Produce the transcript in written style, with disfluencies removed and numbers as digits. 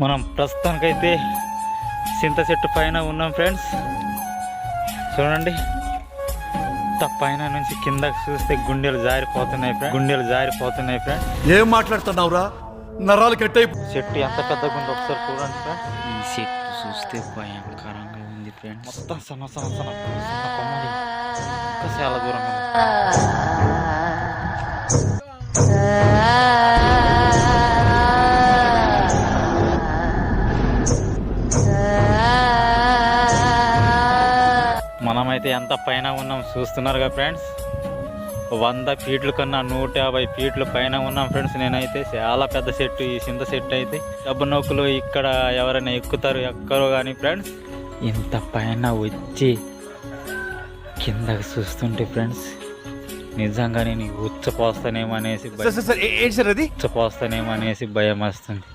మనం ప్రస్తుతానికైతే చింత చెట్టు పైన ఉన్నాం ఫ్రెండ్స్. చూడండి, పైన నుంచి కిందకి చూస్తే గుండెలు జారిపోతున్నాయి ఫ్రెండ్స్. ఏం మాట్లాడుతున్నావురా? నరాలు కట్టయి. చెట్టు ఎంత పెద్దగా ఉందో ఒకసారి చూడండి ఫ్రెండ్స్. ఈ చెట్టు చూస్తే భయంకరంగా ఉంది ఫ్రెండ్స్. మొత్తం సన్న కొమ్మలు ఇంకా చాలా దూరంగా ఉంది. మనమైతే ఎంత పైన ఉన్నాం చూస్తున్నారుగా ఫ్రెండ్స్. 100 ఫీట్ల కన్నా 150 ఫీట్ల పైన ఉన్నాం ఫ్రెండ్స్. నేనైతే చాలా పెద్ద చెట్టు, ఈ చింత చెట్టు అయితే డబ్బు నౌకలు ఇక్కడ ఎవరైనా ఎక్కరు కానీ ఫ్రెండ్స్, ఇంత పైన వచ్చి కిందకి చూస్తుంటే ఫ్రెండ్స్ నిజంగానే నీకు ఉచ్చపోస్తానేమో అనేసి భయం వేస్తుంది.